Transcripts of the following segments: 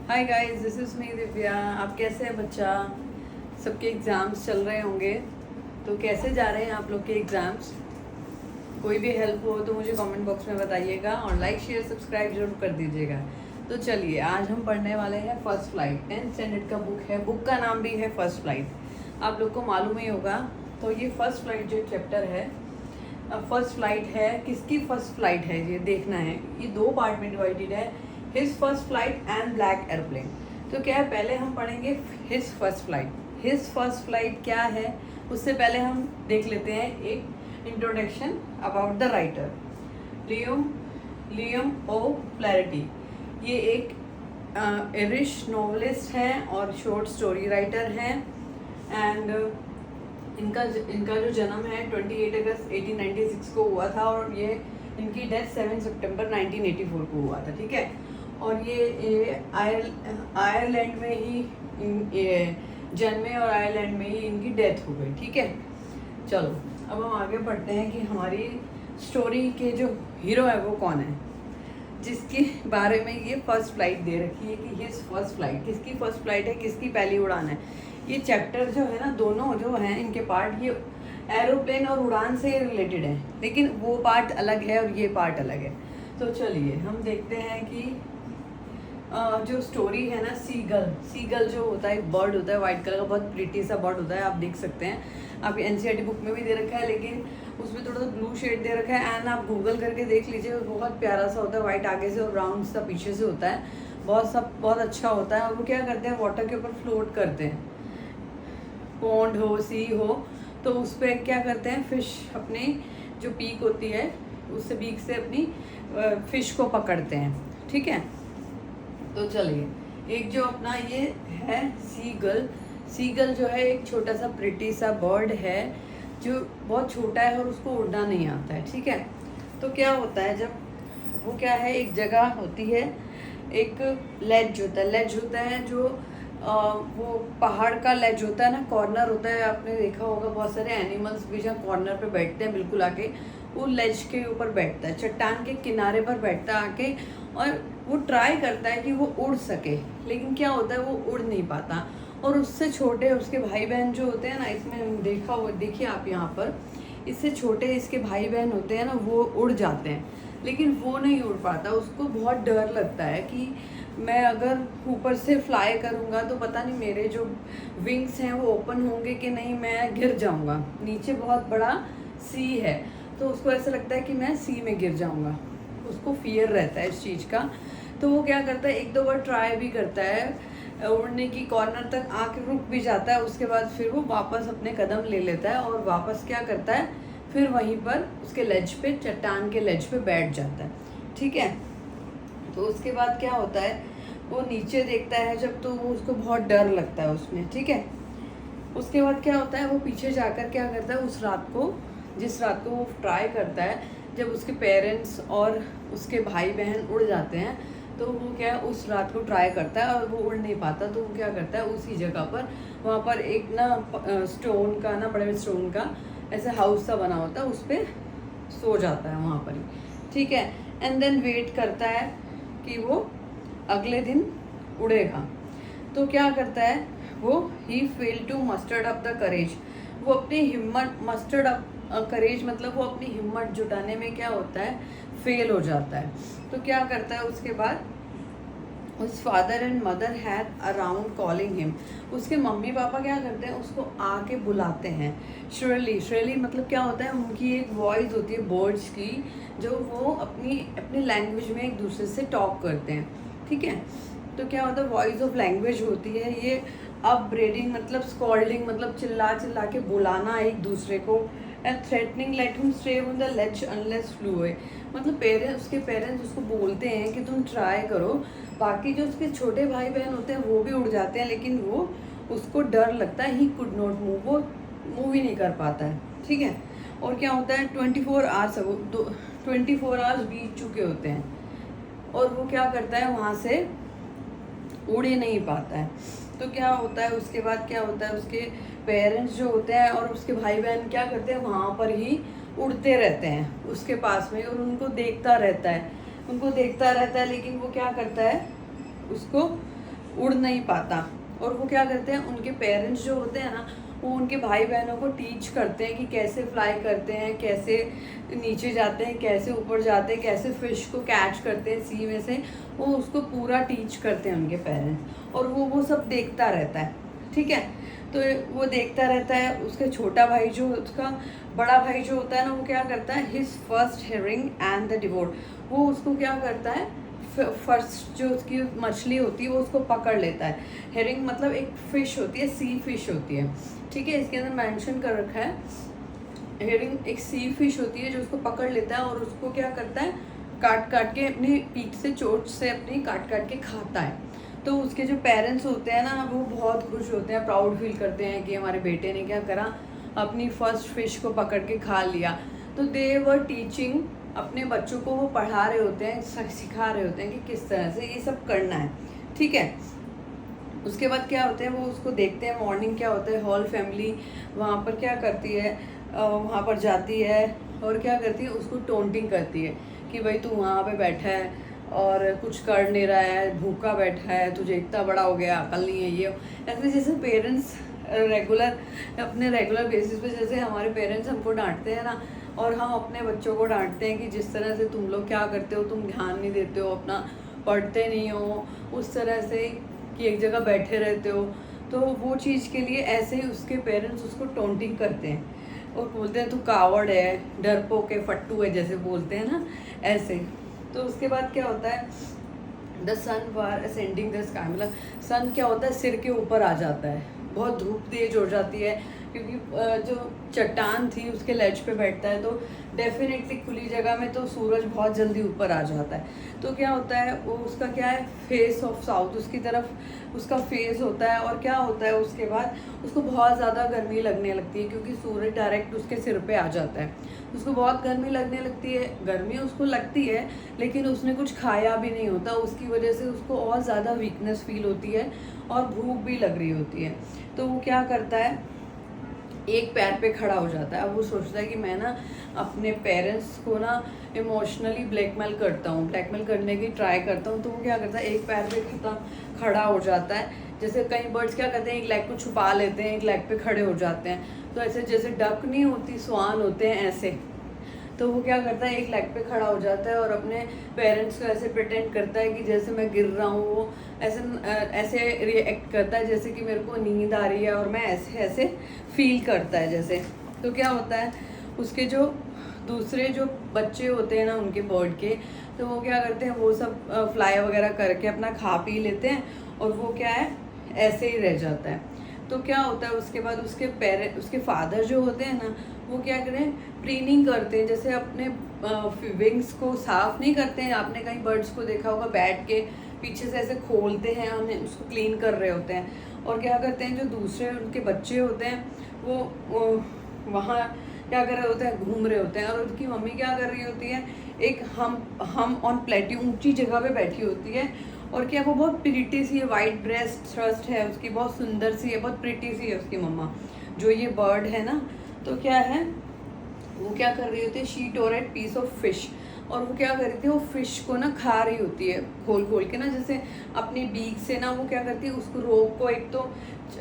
Hi guys, this is me Divya. आप कैसे हैं बच्चा? सबके एग्ज़ाम्स चल रहे होंगे, तो कैसे जा रहे हैं आप लोग के एग्ज़ाम्स? कोई भी हेल्प हो तो मुझे कमेंट बॉक्स में बताइएगा और लाइक शेयर सब्सक्राइब जरूर कर दीजिएगा। तो चलिए, आज हम पढ़ने वाले हैं फर्स्ट फ्लाइट। 10th स्टैंडर्ड का बुक है, बुक का नाम भी है फर्स्ट फ्लाइट। आप लोग को मालूम ही होगा। तो ये फर्स्ट फ्लाइट जो चैप्टर है, फर्स्ट फ्लाइट है, किसकी फर्स्ट फ्लाइट है ये देखना है। ये 2 पार्ट में डिवाइडेड है, his first flight and black airplane. तो क्या है, पहले हम पढ़ेंगे his first flight. His first flight क्या है, उससे पहले हम देख लेते हैं एक introduction about the writer. Liam O'Flaherty, ये एक आयरिश नॉवलिस्ट हैं और शॉर्ट स्टोरी राइटर हैं। एंड इनका जो जन्म है 28 अगस्त 1896 को हुआ था और ये इनकी डेथ 7 सितंबर 1984 को हुआ था। ठीक है, और ये आयरलैंड में ही जन्मे और आयरलैंड में ही इनकी डेथ हो गई। ठीक है, चलो अब हम आगे बढ़ते हैं कि हमारी स्टोरी के जो हीरो है वो कौन है, जिसके बारे में ये फर्स्ट फ्लाइट दे रखी है कि हिज फर्स्ट फ्लाइट, किसकी फर्स्ट फ्लाइट है, किसकी पहली उड़ान है। ये चैप्टर जो है ना, दोनों जो हैं इनके पार्ट, ये एरोप्लेन और उड़ान से रिलेटेड है, लेकिन वो पार्ट अलग है और ये पार्ट अलग है। तो चलिए हम देखते हैं कि जो स्टोरी है ना, सीगल जो होता है, एक बर्ड होता है वाइट कलर का, बहुत प्रिटी सा बर्ड होता है। आप देख सकते हैं, आप एनसीईआरटी बुक में भी दे रखा है, लेकिन उसमें थोड़ा सा ब्लू शेड दे रखा है। एंड आप गूगल करके देख लीजिए, बहुत प्यारा सा होता है, वाइट आगे से और ब्राउन सा पीछे से होता है। बहुत अच्छा होता है। और वो क्या करते हैं, वाटर के ऊपर फ्लोट करते हैं, पॉन्ड हो, सी हो, तो उस पर क्या करते हैं, फिश अपनी जो पीक होती है उससे बीक से अपनी फिश को पकड़ते हैं। ठीक है, तो चलिए, एक जो अपना ये है सीगल जो है एक छोटा सा प्रिटी सा बर्ड है जो बहुत छोटा है और उसको उड़ना नहीं आता है। ठीक है, तो क्या होता है, जब वो क्या है, एक जगह होती है, एक लेज होता है जो वो पहाड़ का लेज होता है ना, कॉर्नर होता है। आपने देखा होगा बहुत सारे एनिमल्स भी जहाँ कॉर्नर पे बैठते हैं, बिल्कुल आके वो लेज के ऊपर बैठता है, चट्टान के किनारे पर बैठता है आके, और वो ट्राई करता है कि वो उड़ सके, लेकिन क्या होता है, वो उड़ नहीं पाता। और उससे छोटे उसके भाई बहन जो होते हैं ना, इसमें देखा हो, देखिए आप यहाँ पर, इससे छोटे इसके भाई बहन होते हैं ना, वो उड़ जाते हैं, लेकिन वो नहीं उड़ पाता। उसको बहुत डर लगता है कि मैं अगर ऊपर से फ्लाई करूँगा तो पता नहीं मेरे जो विंग्स हैं वो ओपन होंगे कि नहीं, मैं गिर जाऊँगा। नीचे बहुत बड़ा सी है, तो उसको ऐसा लगता है कि मैं सी में गिर जाऊँगा, उसको फियर रहता है इस चीज़ का। तो वो क्या करता है, 1-2 बार ट्राई भी करता है उड़ने की, कॉर्नर तक आके रुक भी जाता है, उसके बाद फिर वो वापस अपने कदम ले लेता है और वापस क्या करता है, फिर वहीं पर उसके लेज पे, चट्टान के लेज पे बैठ जाता है। ठीक है, तो उसके बाद क्या होता है, वो नीचे देखता है जब, तो वो उसको बहुत डर लगता है उसमें। ठीक है, उसके बाद क्या होता है, वो पीछे जाकर क्या करता है, उस रात को, जिस रात को वो ट्राई करता है, जब उसके पेरेंट्स और उसके भाई बहन उड़ जाते हैं, तो वो क्या है, उस रात को ट्राई करता है और वो उड़ नहीं पाता, तो वो क्या करता है, उसी जगह पर, वहाँ पर एक ना स्टोन का ना, बड़े स्टोन का ऐसे हाउस सा बना होता है, उस पर सो जाता है वहाँ पर ही। ठीक है, एंड देन वेट करता है कि वो अगले दिन उड़ेगा। तो क्या करता है वो, he fail to mustered up the courage, वो अपनी हिम्मत, मस्टर्ड अप करेज मतलब वो अपनी हिम्मत जुटाने में क्या होता है, फेल हो जाता है। तो क्या करता है उसके बाद, उस father and mother had around calling him, उसके मम्मी पापा क्या करते हैं, उसको आके बुलाते हैं। श्रेली मतलब क्या होता है, उनकी एक वॉइस होती है बर्ड्स की, जो वो अपनी लैंग्वेज में एक दूसरे से टॉक करते हैं। ठीक है, तो क्या होता है, वॉइस ऑफ लैंग्वेज होती है ये। अपब्रेडिंग मतलब स्कॉल्डिंग, मतलब चिल्ला के बुलाना एक दूसरे को। And threatening let him stay on the ledge unless flu away, मतलब उसके पेरेंट्स उसको बोलते हैं कि तुम ट्राई करो। बाकी जो उसके छोटे भाई बहन होते हैं वो भी उड़ जाते हैं, लेकिन वो, उसको डर लगता है, ही कुड नॉट मूव, वो मूव ही नहीं कर पाता है। ठीक है, और क्या होता है, 24 आवर्स, वो 24 आवर्स बीत चुके होते हैं और वो क्या करता है, वहाँ से उड़ ही नहीं पाता है। तो क्या होता है उसके बाद, क्या होता है, उसके पेरेंट्स जो होते हैं और उसके भाई बहन क्या करते हैं, वहाँ पर ही उड़ते रहते हैं उसके पास में, और उनको देखता रहता है, लेकिन वो क्या करता है, उसको उड़ नहीं पाता। और वो क्या करते हैं, उनके पेरेंट्स जो होते हैं ना, वो उनके भाई बहनों को टीच करते हैं कि कैसे फ्लाई करते हैं, कैसे नीचे जाते हैं, कैसे ऊपर जाते हैं, कैसे फ़िश को कैच करते हैं सी में से। वो उसको पूरा टीच करते हैं उनके पेरेंट्स, और वो सब देखता रहता है, ठीक है। तो वो देखता रहता है। उसके छोटा भाई जो, उसका बड़ा भाई जो होता है ना, वो क्या करता है, his first herring and the devoured, वो उसको क्या करता है, फर्स्ट जो उसकी मछली होती है वो उसको पकड़ लेता है। हेरिंग मतलब एक फ़िश होती है, सी फिश होती है, ठीक है, इसके अंदर मेंशन कर रखा है। हेरिंग एक सी फिश होती है जो उसको पकड़ लेता है और उसको क्या करता है, काट काट के अपनी पीठ से, चोट से अपनी काट काट के खाता है। तो उसके जो पेरेंट्स होते हैं ना, वो बहुत खुश होते हैं, प्राउड फील करते हैं कि हमारे बेटे ने क्या करा, अपनी फर्स्ट फिश को पकड़ के खा लिया। तो दे वर टीचिंग, अपने बच्चों को वो पढ़ा रहे होते हैं, सिखा रहे होते हैं कि किस तरह से ये सब करना है, ठीक है। उसके बाद क्या होता है, वो उसको देखते हैं, मॉर्निंग क्या होता है, होल फैमिली वहाँ पर क्या करती है, वहाँ पर जाती है और क्या करती है, उसको टोंटिंग करती है कि भाई तू वहाँ पे बैठा है और कुछ कर नहीं रहा है, भूखा बैठा है, तुझे इतना बड़ा हो गया, अकल नहीं है, ये ऐसे। जैसे पेरेंट्स अपने रेगुलर बेसिस पे जैसे हमारे पेरेंट्स हमको डांटते हैं ना, और हम अपने बच्चों को डांटते हैं कि जिस तरह से तुम लोग क्या करते हो, तुम ध्यान नहीं देते हो, अपना पढ़ते नहीं हो, उस तरह से कि एक जगह बैठे रहते हो। तो वो चीज़ के लिए ऐसे ही उसके पेरेंट्स उसको टोंटिंग करते हैं और बोलते हैं तू कावड़ है, डरपोक है, फट्टू है, जैसे बोलते हैं ना, ऐसे। तो उसके बाद क्या होता है, the sun was ascending the sky, मतलब सन क्या होता है, सिर के ऊपर आ जाता है, बहुत धूप तेज हो जाती है, क्योंकि जो चट्टान थी उसके लेज पे बैठता है, तो डेफिनेटली खुली जगह में तो सूरज बहुत जल्दी ऊपर आ जाता है। तो क्या होता है, वो उसका क्या है, फेस ऑफ साउथ, उसकी तरफ उसका फेस होता है। और क्या होता है, उसके बाद उसको बहुत ज़्यादा गर्मी लगने लगती है, क्योंकि सूरज डायरेक्ट उसके सिर पे आ जाता है, उसको बहुत गर्मी लगने लगती है। गर्मी उसको लगती है, लेकिन उसने कुछ खाया भी नहीं होता, उसकी वजह से उसको और ज़्यादा वीकनेस फील होती है और भूख भी लग रही होती है। तो वो क्या करता है, एक पैर पे खड़ा हो जाता है। अब वो सोचता है कि मैं ना अपने पेरेंट्स को ना इमोशनली ब्लैकमेल करने की ट्राई करता हूँ। तो वो क्या करता है, एक पैर पे खड़ा हो जाता है। जैसे कई बर्ड्स क्या करते हैं, एक लेग को छुपा लेते हैं, एक लेग पे खड़े हो जाते हैं। तो ऐसे जैसे डक नहीं होती, स्वान होते हैं, ऐसे। तो वो क्या करता है, एक लेग पे खड़ा हो जाता है और अपने पेरेंट्स को ऐसे प्रिटेंड करता है कि जैसे मैं गिर रहा हूँ। वो ऐसे रिएक्ट करता है जैसे कि मेरे को नींद आ रही है, और मैं ऐसे ऐसे फील करता है जैसे। तो क्या होता है, उसके जो दूसरे जो बच्चे होते हैं ना उनके बर्ड के, तो वो क्या करते हैं, वो सब फ्लाई वगैरह करके अपना खा पी लेते हैं, और वो क्या है, ऐसे ही रह जाता है। तो क्या होता है, उसके बाद उसके फादर जो होते हैं ना, वो क्या करें, प्रीनिंग करते हैं, जैसे अपने विंग्स को साफ नहीं करते हैं। आपने कहीं बर्ड्स को देखा होगा, बैठ के पीछे से ऐसे खोलते हैं, उन्हें उसको क्लीन कर रहे होते हैं। और क्या करते हैं, जो दूसरे उनके बच्चे होते हैं, वो वहाँ क्या कर रहे होते हैं, घूम रहे होते हैं। और उनकी मम्मी क्या कर रही होती है, एक हम ऑन प्लेटी, ऊंची जगह पे बैठी होती है। और क्या, वो बहुत प्रीटी सी है, वाइट ड्रेस थ्रस्ट है उसकी, बहुत सुंदर सी है, बहुत प्रीटी सी है उसकी मम्मा, जो ये बर्ड है ना। तो क्या है, वो क्या कर रही होती है, she tore at piece of fish. और वो क्या कर रही थी, वो फिश को ना खा रही होती है, खोल खोल के ना, जैसे अपनी बीक से ना। वो क्या करती है, उसको रोक को, एक तो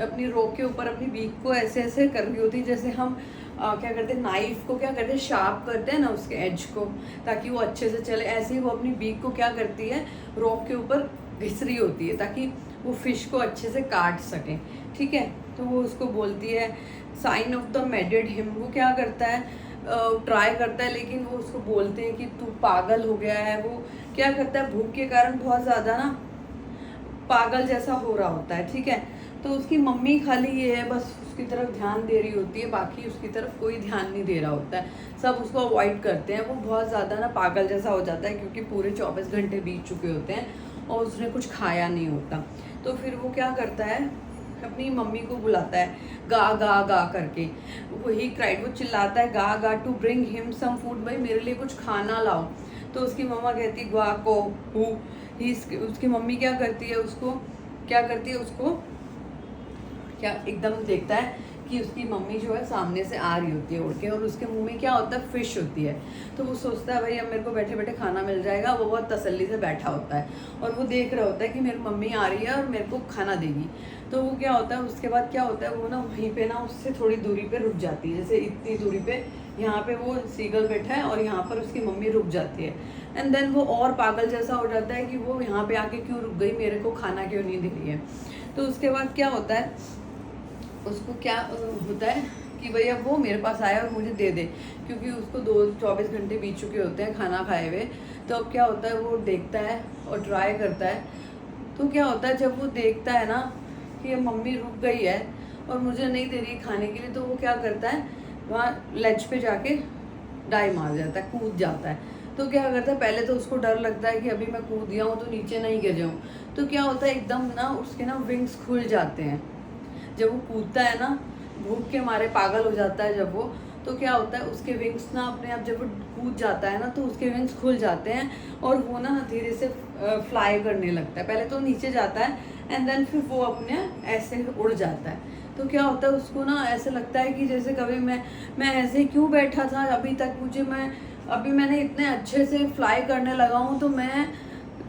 अपनी रोक के ऊपर अपनी बीक को ऐसे ऐसे कर रही होती है, जैसे हम क्या करते हैं, नाइफ को क्या करते हैं, शार्प करते हैं ना उसके एज को, ताकि वो अच्छे से चले। ऐसे ही वो अपनी बीक को क्या करती है, रॉक के ऊपर घिस रही होती है, ताकि वो फिश को अच्छे से काट सके, ठीक है। तो वो उसको बोलती है साइन ऑफ द मेडेड हिम। वो क्या करता है, ट्राई करता है, लेकिन वो उसको बोलते हैं कि तू पागल हो गया है। वो क्या करता है, भूख के कारण बहुत ज़्यादा ना पागल जैसा हो रहा होता है, ठीक है। तो उसकी मम्मी खाली ये है, बस उसकी तरफ ध्यान दे रही होती है, बाकी उसकी तरफ कोई ध्यान नहीं दे रहा होता है, सब उसको अवॉइड करते हैं। वो बहुत ज़्यादा ना पागल जैसा हो जाता है, क्योंकि पूरे 24 घंटे बीत चुके होते हैं और उसने कुछ खाया नहीं होता। तो फिर वो क्या करता है, अपनी मम्मी को बुलाता है, गा गा गा करके। वही क्राइड, वो चिल्लाता है, गा गा to bring him some food, भाई मेरे लिए कुछ खाना लाओ। तो उसकी मम्मा कहती है ग्वा को हु ही। उसकी मम्मी क्या करती है, उसको क्या एकदम देखता है कि उसकी मम्मी जो है सामने से आ रही होती है उड़ के, और उसके मुंह में क्या होता है, फिश होती है। तो वो सोचता है भाई अब मेरे को बैठे बैठे खाना मिल जाएगा। वो बहुत तसल्ली से बैठा होता है और वो देख रहा होता है कि मेरी मम्मी आ रही है और मेरे को खाना देगी। तो वो क्या होता है, उसके बाद क्या होता है, वो ना वहीं पे ना उससे थोड़ी दूरी पे रुक जाती है, जैसे इतनी दूरी पे यहाँ पे वो सीगल बैठा है और यहाँ पर उसकी मम्मी रुक जाती है। एंड देन वो और पागल जैसा हो जाता है कि वो यहाँ पे आके क्यों रुक गई, मेरे को खाना क्यों नहीं दे रही है। तो उसके बाद क्या होता है, उसको क्या होता है कि भई अब वो मेरे पास आया और मुझे दे दे, क्योंकि उसको 24 घंटे बीत चुके होते हैं खाना खाए हुए। तो अब क्या होता है, वो देखता है और ट्राई करता है। तो क्या होता है, जब वो देखता है ना कि अब मम्मी रुक गई है और मुझे नहीं दे रही है खाने के लिए, तो वो क्या करता है, वहाँ लेज पे जाके डाई मार जाता है, कूद जाता है। तो क्या करता है, पहले तो उसको डर लगता है कि अभी मैं कूद गया हूँ तो नीचे नहीं गिर जाऊँ। तो क्या होता है, एकदम ना उसके ना विंग्स खुल जाते हैं जब वो कूदता है ना, भूख के मारे पागल हो जाता है जब वो। तो क्या होता है, उसके विंग्स ना अपने आप जब वो कूद जाता है ना, तो उसके विंग्स खुल जाते हैं और वो ना धीरे से फ्लाई करने लगता है। पहले तो नीचे जाता है एंड देन फिर वो अपने ऐसे उड़ जाता है। तो क्या होता है, उसको ना ऐसे लगता है कि जैसे कभी मैं ऐसे क्यों बैठा था अभी तक, अभी मैंने इतने अच्छे से फ्लाई करने लगा हूँ, तो मैं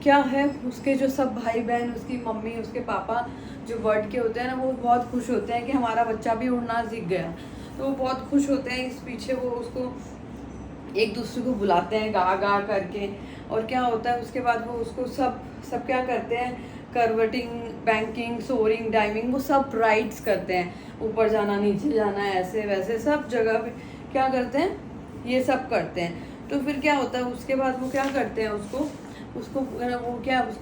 क्या है, उसके जो सब भाई बहन, उसकी मम्मी, उसके पापा जो बर्ड के होते हैं ना, वो बहुत खुश होते हैं कि हमारा बच्चा भी उड़ना सीख गया। तो वो बहुत खुश होते हैं। इस पीछे वो उसको एक दूसरे को बुलाते हैं गा गा करके। और क्या होता है, उसके बाद वो उसको सब क्या करते हैं, करवटिंग, बैंकिंग, सोरिंग, डाइविंग, वो सब राइड्स करते हैं, ऊपर जाना, नीचे जाना, ऐसे वैसे सब जगह पे क्या करते हैं, ये सब करते हैं। तो फिर क्या होता है, उसके बाद वो क्या करते हैं, उसको उसको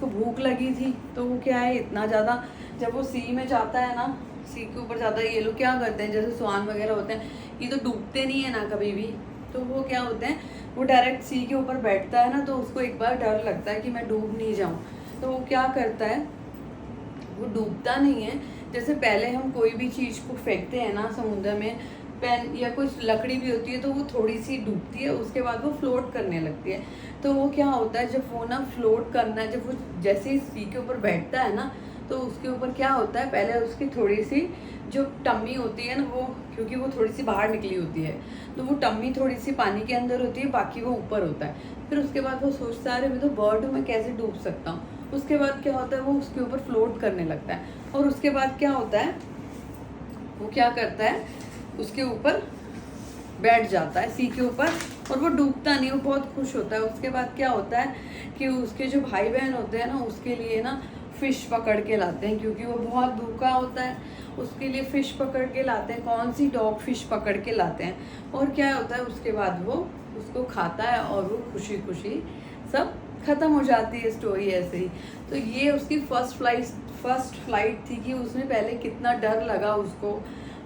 भूख लगी थी। तो वो क्या है, इतना ज़्यादा जब वो सी में जाता है ना, सी के ऊपर जाता है, ये लोग क्या करते हैं, जैसे स्वान वगैरह होते हैं, ये तो डूबते नहीं है ना कभी भी। तो वो क्या होते हैं, वो डायरेक्ट सी के ऊपर बैठता है ना, तो उसको एक बार डर लगता है कि मैं डूब नहीं जाऊँ। तो वो क्या करता है, वो डूबता नहीं है। जैसे पहले हम कोई भी चीज़ को फेंकते हैं ना समुद्र में, पेन या कुछ लकड़ी भी होती है, तो वो थोड़ी सी डूबती है, उसके बाद वो फ्लोट करने लगती है। तो वो क्या होता है, जब वो ना फ्लोट करना है, जब वो जैसे ही सी के ऊपर बैठता है ना, तो उसके ऊपर क्या होता है, पहले उसकी थोड़ी सी जो टम्मी होती है ना, वो क्योंकि वो थोड़ी सी बाहर निकली होती है, तो वो टम्मी थोड़ी सी पानी के अंदर होती है, बाकी वो ऊपर होता है। फिर उसके बाद वो सोचता है, अरे मैं तो बर्ड हूँ, मैं कैसे डूब सकता हूँ। उसके बाद क्या होता है, वो उसके ऊपर फ्लोट करने लगता है। और उसके बाद क्या होता है, वो क्या करता है, उसके ऊपर बैठ जाता है, सी के ऊपर, और वो डूबता नहीं, वो बहुत खुश होता है। उसके बाद क्या होता है कि उसके जो भाई बहन होते हैं ना, उसके लिए ना फ़िश पकड़ के लाते हैं, क्योंकि वो बहुत भूखा होता है, उसके लिए फ़िश पकड़ के लाते हैं। कौन सी, डॉग फिश पकड़ के लाते हैं। और क्या होता है, उसके बाद वो उसको खाता है और वो खुशी खुशी सब ख़त्म हो जाती है स्टोरी ऐसे ही। तो ये उसकी फर्स्ट फ्लाइट थी कि उसने पहले कितना डर लगा उसको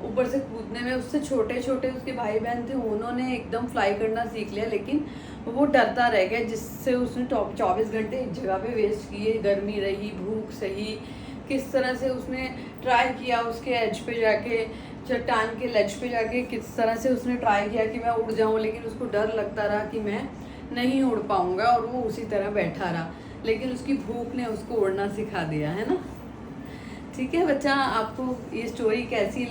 ऊपर से कूदने में। उससे छोटे छोटे उसके भाई बहन थे, उन्होंने एकदम फ्लाई करना सीख लिया, लेकिन वो डरता रह गया, जिससे उसने 24 घंटे एक जगह पे वेस्ट किए। गर्मी रही, भूख सही, किस तरह से उसने ट्राई किया उसके एज पे जाके, चट्टान के लेज पे जाके, किस तरह से उसने ट्राई किया कि मैं उड़ जाऊं, लेकिन उसको डर लगता रहा कि मैं नहीं उड़ पाऊंगा, और वो उसी तरह बैठा रहा। लेकिन उसकी भूख ने उसको उड़ना सिखा दिया, है ना। ठीक है बच्चा, आपको ये स्टोरी कैसी लगी?